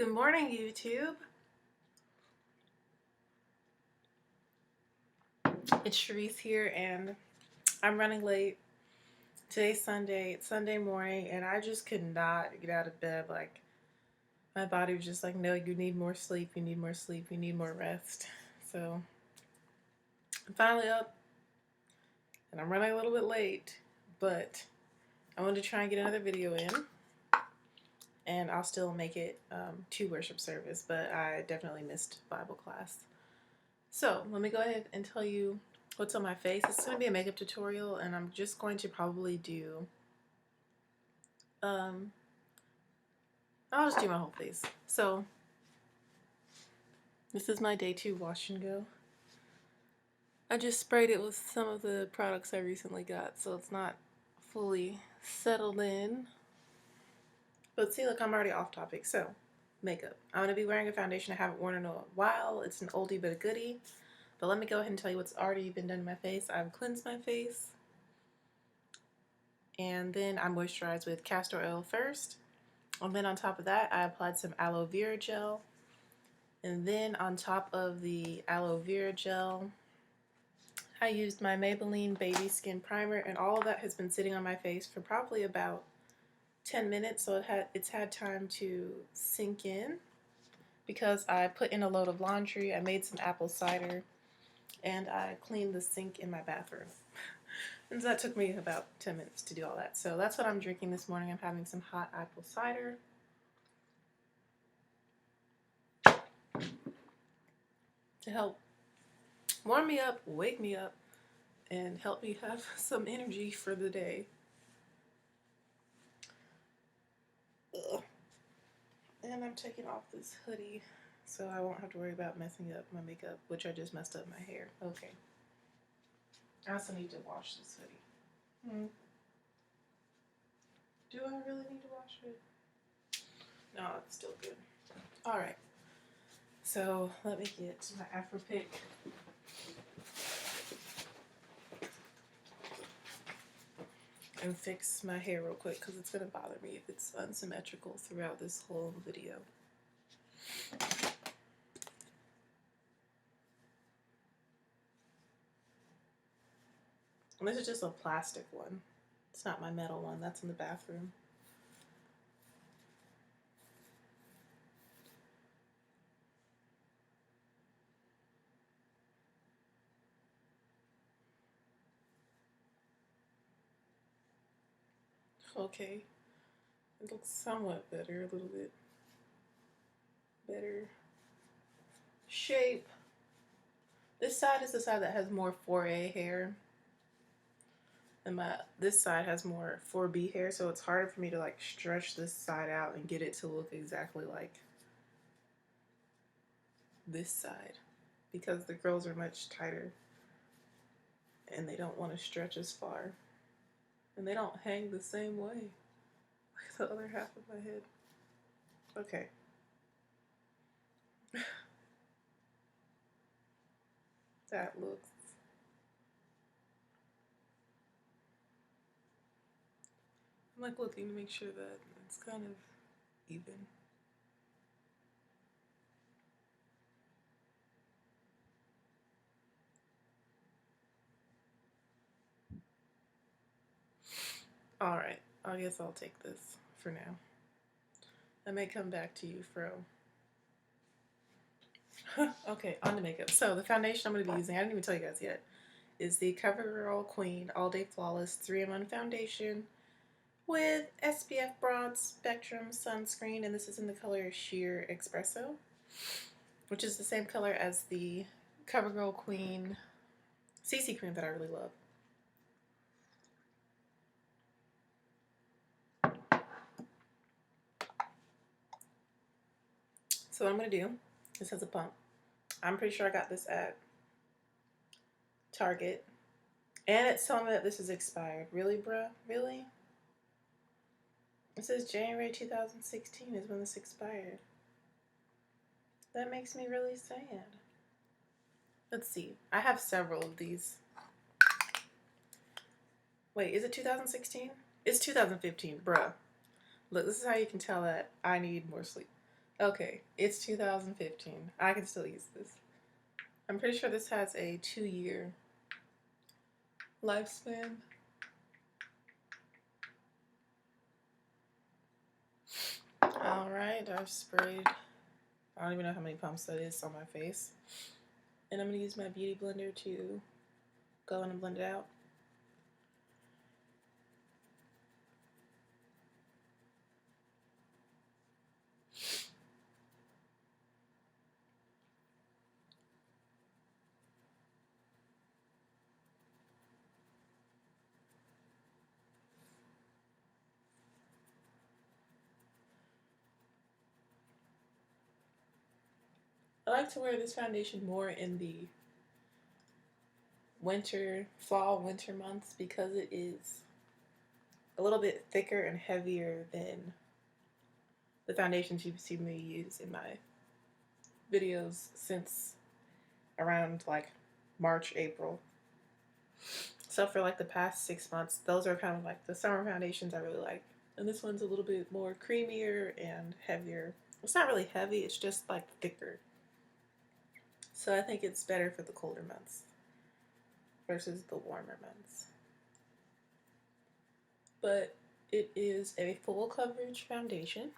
Good morning, YouTube. It's Cherise here, and I'm running late. Today's Sunday. It's Sunday morning, and I just could not get out of bed. Like, my body was just like, no, you need more sleep, you need more sleep, you need more rest. So, I'm finally up, and I'm running a little bit late, but I wanted to try and get another video in, and I'll still make it to worship service, but I definitely missed Bible class. So let me go ahead and tell you what's on my face. It's going to be a makeup tutorial, and I'm just going to probably do, I'll just do my whole face. So this is my day 2 wash and go. I just sprayed it with some of the products I recently got, so it's not fully settled in. But see, look, I'm already off topic. So, makeup. I'm going to be wearing a foundation I haven't worn in a while. It's an oldie but a goodie. But let me go ahead and tell you what's already been done to my face. I've cleansed my face. And then I moisturized with castor oil first. And then on top of that, I applied some aloe vera gel. And then on top of the aloe vera gel, I used my Maybelline Baby Skin Primer. And all of that has been sitting on my face for probably about 10 minutes. So it's had time to sink in. Because I put in a load of laundry, I made some apple cider, and I cleaned the sink in my bathroom. And so that took me about 10 minutes to do all that. So that's what I'm drinking this morning. I'm having some hot apple cider. To help warm me up, wake me up, and help me have some energy for the day. Ugh. And I'm taking off this hoodie so I won't have to worry about messing up my makeup, which I just messed up my hair. Okay. I also need to wash this hoodie. Do I really need to wash it? No, it's still good. Alright. So let me get my Afro pick. And fix my hair real quick because it's going to bother me if it's unsymmetrical throughout this whole video. And this is just a plastic one. It's not my metal one. That's in the bathroom. Okay. It looks somewhat better. A little bit better shape. This side is the side that has more 4A hair. And this side has more 4B hair, so it's harder for me to like stretch this side out and get it to look exactly like this side, because the girls are much tighter and they don't want to stretch as far, and they don't hang the same way like the other half of my head. Okay. That looks, I'm like looking to make sure that it's kind of even. Alright, I guess I'll take this for now. I may come back to you, Fro. Okay, on to makeup. So the foundation I'm going to be using, I didn't even tell you guys yet, is the Covergirl Queen All Day Flawless 3-in-1 foundation with SPF Broad Spectrum Sunscreen, and this is in the color Sheer Espresso, which is the same color as the Covergirl Queen CC cream that I really love. So what I'm going to do, this has a pump. I'm pretty sure I got this at Target. And it's telling me that this is expired. Really, bruh? Really? It says January 2016 is when this expired. That makes me really sad. Let's see. I have several of these. Wait, is it 2016? It's 2015, bruh. Look, this is how you can tell that I need more sleep. Okay, it's 2015. I can still use this. I'm pretty sure this has a 2-year lifespan. Alright, I've sprayed, I don't even know how many pumps that is on my face. And I'm going to use my beauty blender to go in and blend it out. I like to wear this foundation more in the fall, winter months because it is a little bit thicker and heavier than the foundations you've seen me use in my videos since around like March, April. So for like the past 6 months, those are kind of like the summer foundations I really like. And this one's a little bit more creamier and heavier. It's not really heavy, it's just like thicker. So I think it's better for the colder months versus the warmer months. But it is a full coverage foundation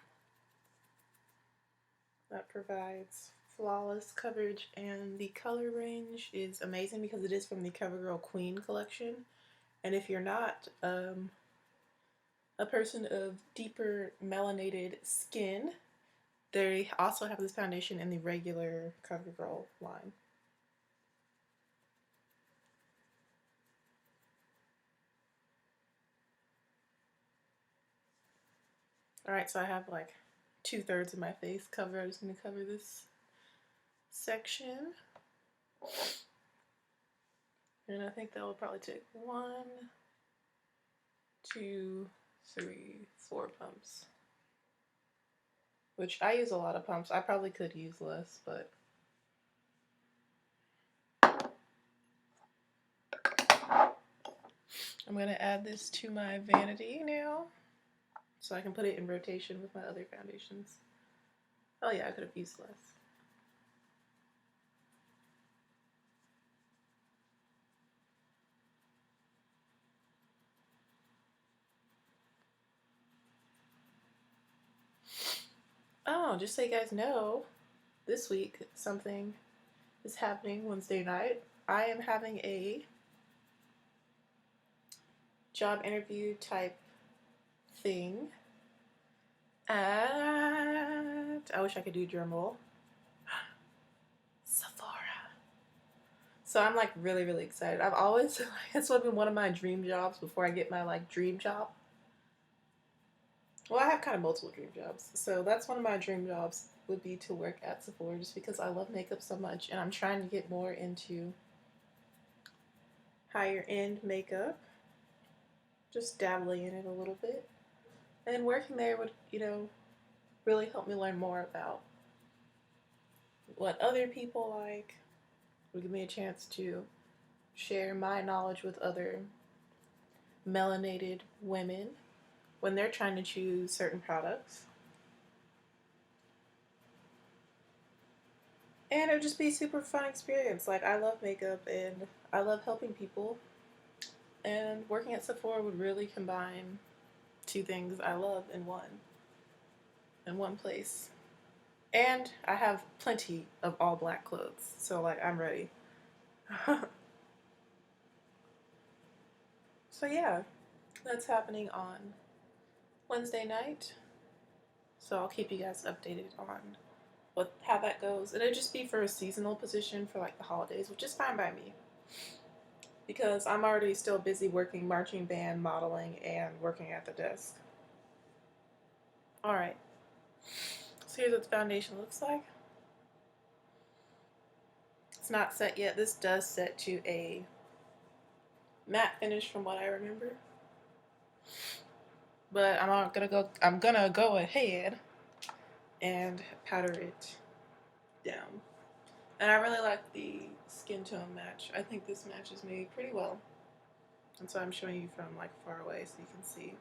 that provides flawless coverage, and the color range is amazing because it is from the Covergirl Queen collection. And if you're not a person of deeper melanated skin, they also have this foundation in the regular Covergirl line. Alright, so I have like 2/3 of my face covered. I'm just going to cover this section. And I think that will probably take 1, 2, 3, 4 pumps. Which I use a lot of pumps. I probably could use less, but I'm going to add this to my vanity now so I can put it in rotation with my other foundations. Oh yeah, I could have used less. Oh, just so you guys know, this week something is happening Wednesday night. I am having a job interview type thing at, I wish I could do drum roll, Sephora. So I'm like really, really excited. I've always, it's been one of my dream jobs before I get my like dream job. Well, I have kind of multiple dream jobs. So that's one of my dream jobs, would be to work at Sephora, just because I love makeup so much and I'm trying to get more into higher end makeup. Just dabbling in it a little bit. And working there would, really help me learn more about what other people like. It would give me a chance to share my knowledge with other melanated women when they're trying to choose certain products. And it would just be a super fun experience. Like, I love makeup and I love helping people. And working at Sephora would really combine two things I love in one place. And I have plenty of all black clothes, so like I'm ready. So yeah, that's happening on Wednesday night. So I'll keep you guys updated on how that goes. And it'll just be for a seasonal position for like the holidays, which is fine by me. Because I'm already still busy working marching band, modeling, and working at the desk. Alright. So here's what the foundation looks like. It's not set yet. This does set to a matte finish from what I remember. But I'm gonna go ahead and powder it down. And I really like the skin tone match. I think this matches me pretty well. And so I'm showing you from like far away so you can see.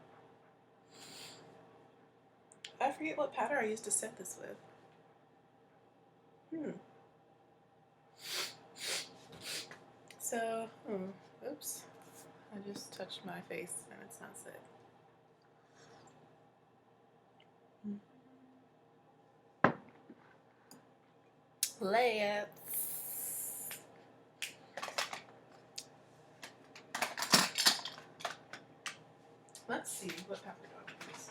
I forget what powder I used to set this with. So, oops. I just touched my face and it's not set. Layups. Let's see what pepper do I use.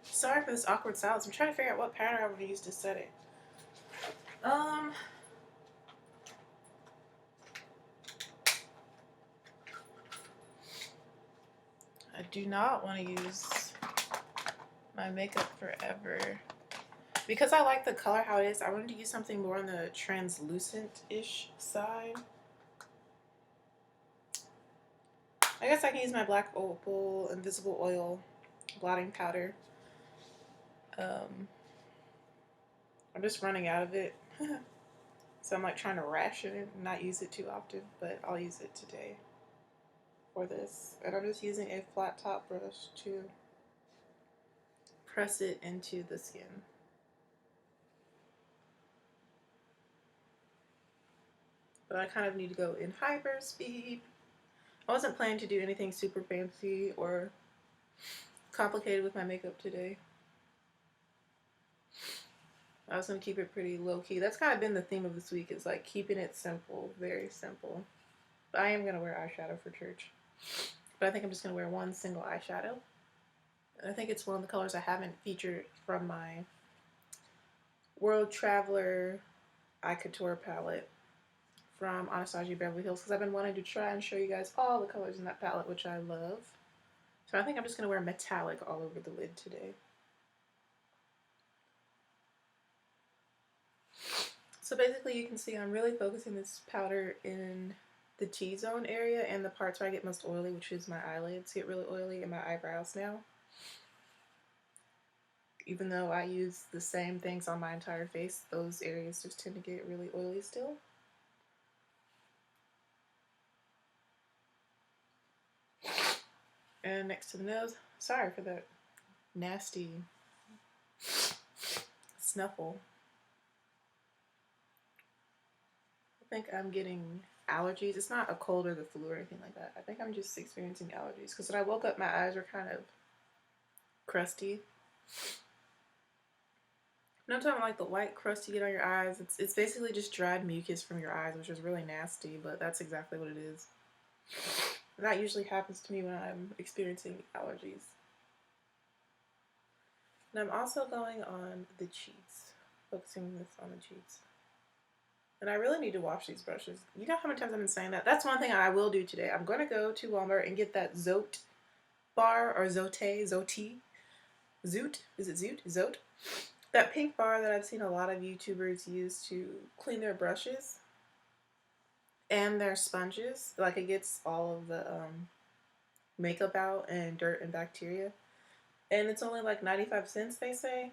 Sorry for this awkward silence. I'm trying to figure out what pattern I would use to set it. I do not want to use my makeup forever. Because I like the color how it is, I wanted to use something more on the translucent-ish side. I guess I can use my Black Opal Invisible Oil blotting powder. I'm just running out of it. So I'm like trying to ration it and not use it too often, but I'll use it today for this. And I'm just using a flat top brush to press it into the skin. But I kind of need to go in hyper speed. I wasn't planning to do anything super fancy or complicated with my makeup today. I was going to keep it pretty low-key. That's kind of been the theme of this week, is like keeping it simple, very simple. But I am going to wear eyeshadow for church. But I think I'm just going to wear one single eyeshadow. And I think it's one of the colors I haven't featured from my World Traveler Eye Couture palette from Anastasia Beverly Hills, because I've been wanting to try and show you guys all the colors in that palette, which I love. So I think I'm just going to wear metallic all over the lid today. So basically you can see I'm really focusing this powder in the T-zone area and the parts where I get most oily, which is my eyelids get really oily and my eyebrows now. Even though I use the same things on my entire face, those areas just tend to get really oily still. And next to the nose, sorry for that nasty snuffle. I think I'm getting allergies. It's not a cold or the flu or anything like that. I think I'm just experiencing allergies because when I woke up, my eyes were kind of crusty. And I'm talking like the white crust you get on your eyes. It's basically just dried mucus from your eyes, which is really nasty, but that's exactly what it is. And that usually happens to me when I'm experiencing allergies. And I'm also going on the cheeks, focusing this on the cheeks. And I really need to wash these brushes. You know how many times I've been saying that? That's one thing I will do today. I'm going to go to Walmart and get that Zote bar, or Zote, Zoot? Is it Zoot? Zote? That pink bar that I've seen a lot of YouTubers use to clean their brushes and their sponges. Like it gets all of the makeup out and dirt and bacteria. And it's only like 95 cents, they say.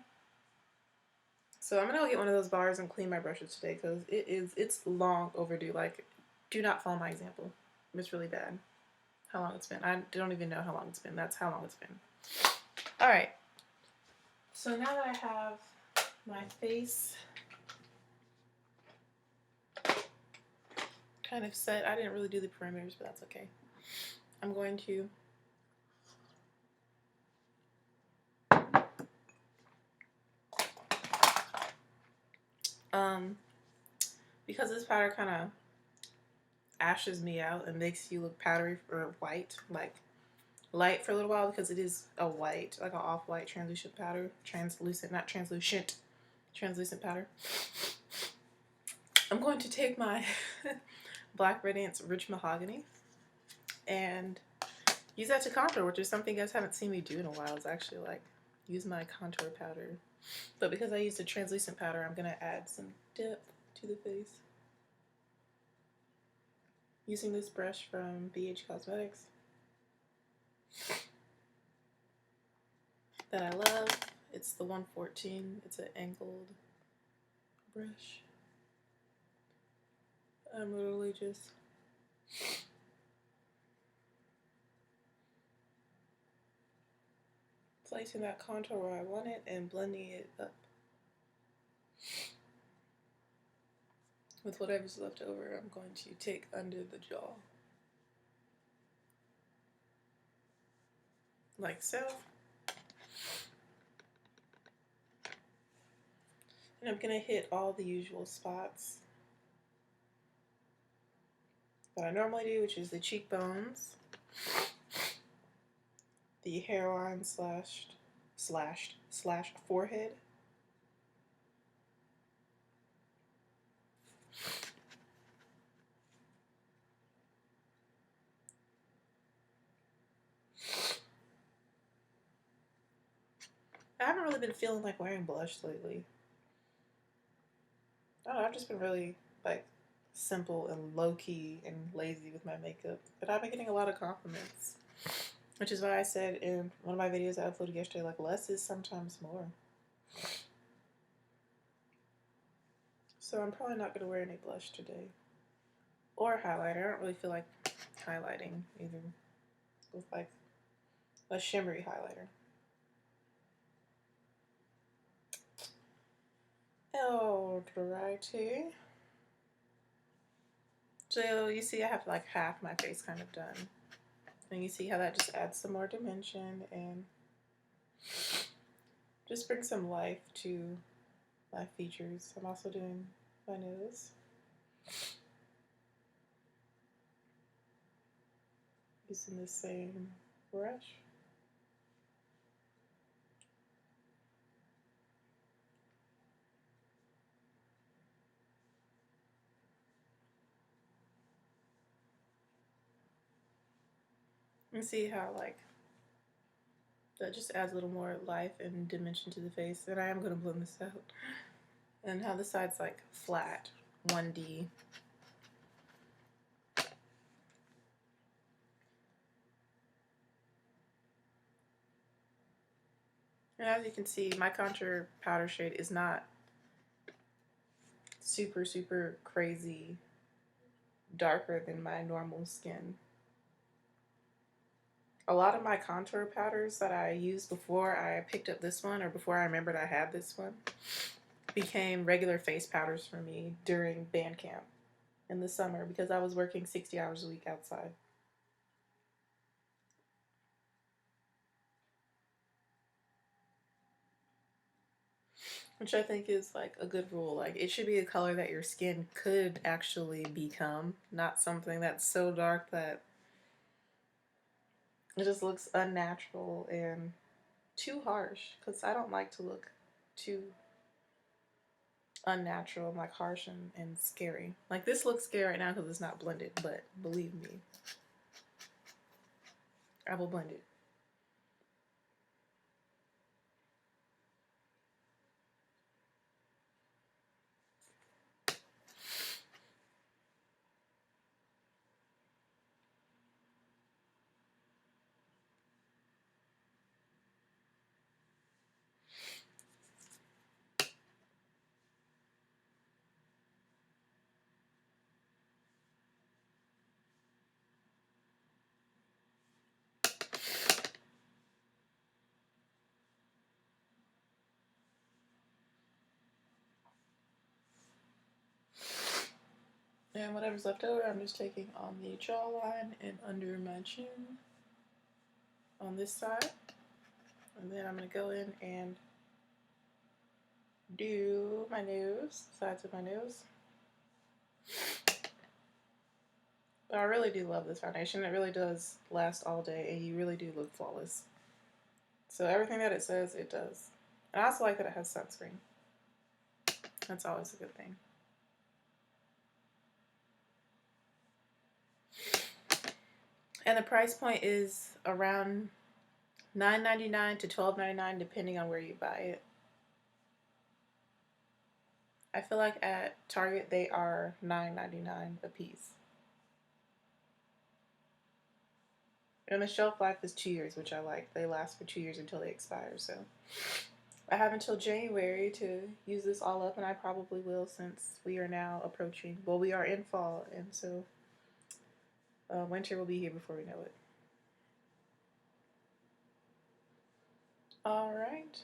So I'm gonna go get one of those bars and clean my brushes today because it's long overdue. Like, do not follow my example. It's really bad. How long it's been. I don't even know how long it's been. That's how long it's been. Alright. So now that I have my face kind of set, I didn't really do the perimeters, but that's okay. I'm going to because this powder kind of ashes me out and makes you look powdery or white, like light for a little while, because it is a white, like an off-white translucent powder. Translucent, not translucent. Translucent powder. I'm going to take my Black Radiance Rich Mahogany and use that to contour, which is something you guys haven't seen me do in a while. Is actually like use my contour powder. But because I used a translucent powder, I'm going to add some depth to the face. Using this brush from BH Cosmetics that I love. It's the 114. It's an angled brush. I'm literally just placing that contour where I want it and blending it up with whatever's left over. I'm going to take under the jaw, like so. And I'm going to hit all the usual spots that I normally do, which is the cheekbones, the hairline slash forehead, I haven't really been feeling like wearing blush lately. I don't know, I've just been really like simple and low-key and lazy with my makeup, but I've been getting a lot of compliments, which is why I said in one of my videos I uploaded yesterday, like, less is sometimes more. So I'm probably not going to wear any blush today. Or highlighter. I don't really feel like highlighting either with like a shimmery highlighter. Alrighty. So you see I have like half my face kind of done. And you see how that just adds some more dimension and just brings some life to my features. I'm also doing my nose. Using the same brush. And see how like that just adds a little more life and dimension to the face. And I am going to blend this out. And how the side's like flat, 1D. And as you can see, my contour powder shade is not super, super crazy darker than my normal skin. A lot of my contour powders that I used before I picked up this one, or before I remembered I had this one, became regular face powders for me during band camp in the summer because I was working 60 hours a week outside. Which I think is like a good rule. Like, it should be a color that your skin could actually become, not something that's so dark that it just looks unnatural and too harsh, because I don't like to look too unnatural and like harsh and scary. Like, this looks scary right now because it's not blended, but believe me, I will blend it. And whatever's left over, I'm just taking on the jawline and under my chin on this side. And then I'm going to go in and do my nose, sides of my nose. But I really do love this foundation. It really does last all day, and you really do look flawless. So everything that it says, it does. And I also like that it has sunscreen. That's always a good thing. And the price point is around $9.99 to $12.99 depending on where you buy it. I feel like at Target they are $9.99 a piece. And the shelf life is 2 years, which I like. They last for 2 years until they expire, so I have until January to use this all up, and I probably will since we are now approaching, well, we are in fall, and so winter will be here before we know it. Alright.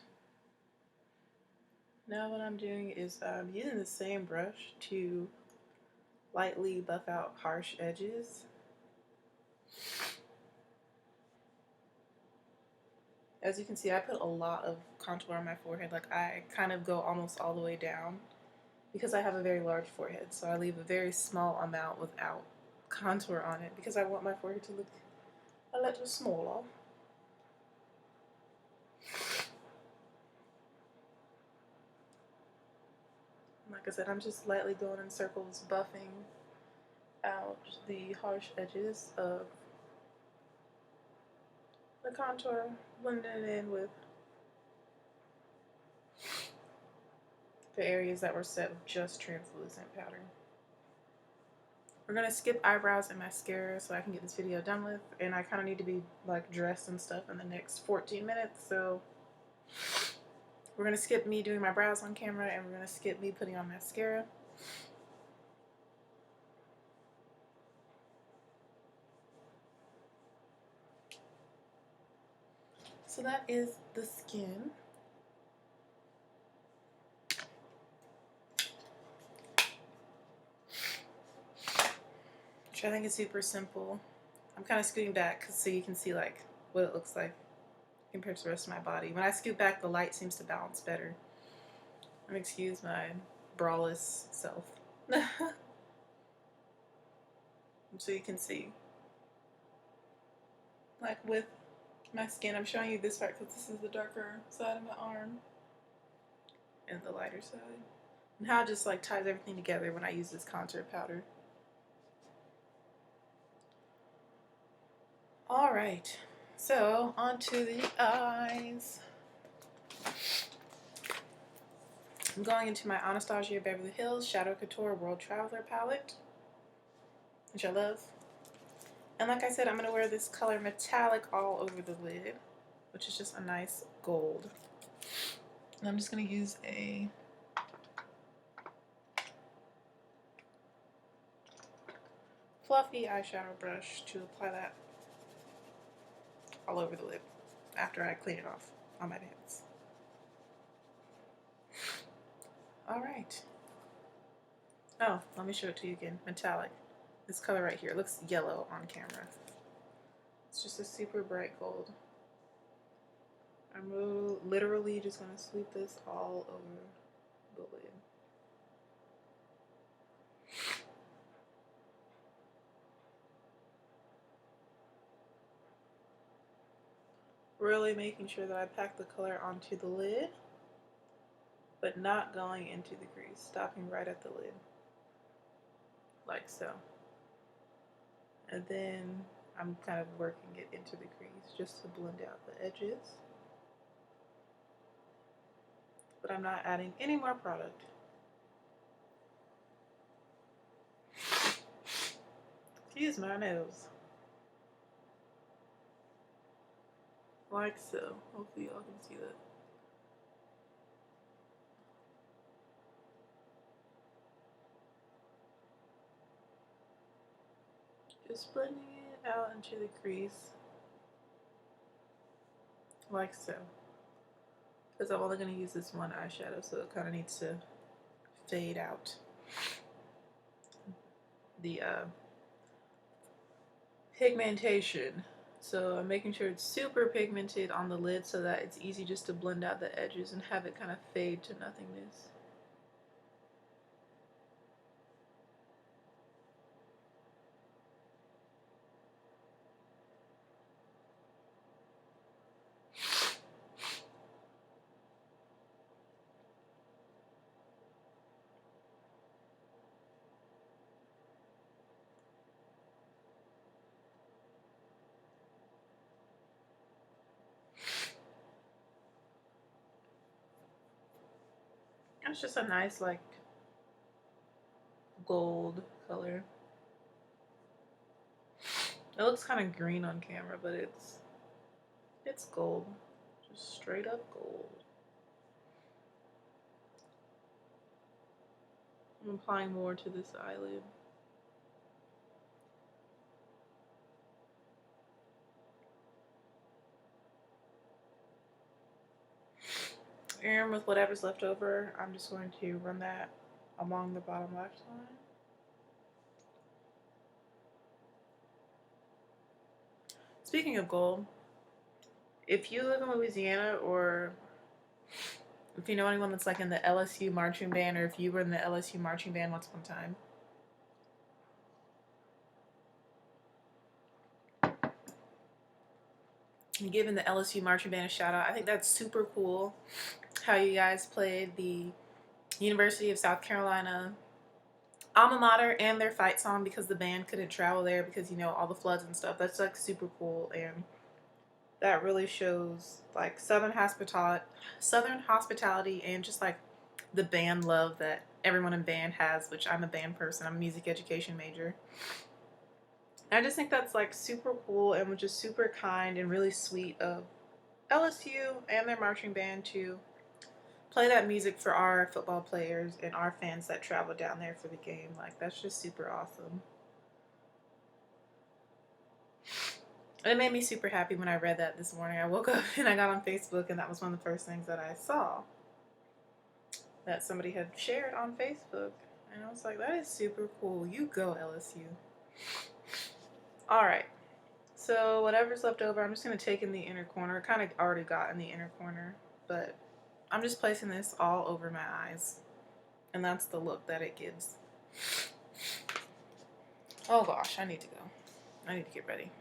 Now what I'm doing is I'm using the same brush to lightly buff out harsh edges. As you can see, I put a lot of contour on my forehead. Like, I kind of go almost all the way down because I have a very large forehead. So I leave a very small amount without contour on it because I want my forehead to look a little smaller. Like I said, I'm just lightly going in circles, buffing out the harsh edges of the contour, blending it in with the areas that were set with just translucent powder. We're gonna skip eyebrows and mascara so I can get this video done with, and I kind of need to be like dressed and stuff in the next 14 minutes, so we're gonna skip me doing my brows on camera, and we're gonna skip me putting on mascara. So that is the skin. Which I think is super simple. I'm kind of scooting back so you can see like what it looks like compared to the rest of my body. When I scoot back, the light seems to balance better. And excuse my braless self. So you can see. Like with my skin, I'm showing you this part because this is the darker side of my arm and the lighter side. And how it just like ties everything together when I use this contour powder. Alright, so onto the eyes. I'm going into my Anastasia Beverly Hills Shadow Couture World Traveler palette, which I love. And like I said, I'm going to wear this color metallic all over the lid, which is just a nice gold. And I'm just going to use a fluffy eyeshadow brush to apply that all over the lid after I clean it off on my pants. Alright. Oh, let me show it to you again. Metallic. This color right here. It looks yellow on camera. It's just a super bright gold. I'm literally just going to sweep this all over the lid. Really making sure that I pack the color onto the lid, but not going into the crease, stopping right at the lid, like so. And then I'm kind of working it into the crease just to blend out the edges. But I'm not adding any more product. Excuse my nose. Like so. Hopefully y'all can see that. Just blending it out into the crease. Like so. Because I'm only going to use this one eyeshadow, so it kind of needs to fade out. the pigmentation. So I'm making sure it's super pigmented on the lid so that it's easy just to blend out the edges and have it kind of fade to nothingness. It's just a nice like gold color. It looks kind of green on camera, but it's gold. Just straight up gold. I'm applying more to this eyelid. And with whatever's left over, I'm just going to run that along the bottom left line. Speaking of gold, if you live in Louisiana, or if you know anyone that's like in the LSU marching band, or if you were in the LSU marching band once upon a time, and giving the LSU marching band a shout out. I think that's super cool how you guys played the University of South Carolina alma mater and their fight song because the band couldn't travel there because, you know, all the floods and stuff. That's like super cool, and that really shows like Southern hospitality and just like the band love that everyone in band has, which I'm a band person. I'm a music education major. I just think that's like super cool and just super kind and really sweet of LSU and their marching band to play that music for our football players and our fans that travel down there for the game. Like, that's just super awesome. And it made me super happy when I read that this morning. I woke up and I got on Facebook, and that was one of the first things that I saw that somebody had shared on Facebook. And I was like, that is super cool. You go, LSU. Alright. So whatever's left over, I'm just going to take in the inner corner. I kind of already got in the inner corner, but I'm just placing this all over my eyes. And that's the look that it gives. Oh gosh, I need to go. I need to get ready.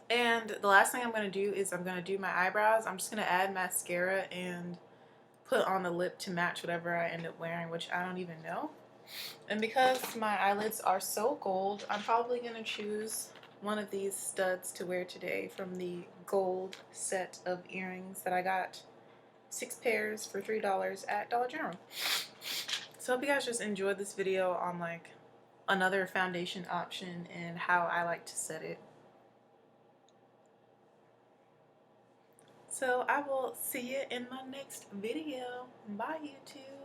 And the last thing I'm going to do is I'm going to do my eyebrows. I'm just going to add mascara and put on the lip to match whatever I end up wearing, which I don't even know. And because my eyelids are so gold, I'm probably going to choose one of these studs to wear today from the gold set of earrings that I got 6 pairs for $3 at Dollar General. So I hope you guys just enjoyed this video on like another foundation option and how I like to set it. So I will see you in my next video. Bye, YouTube.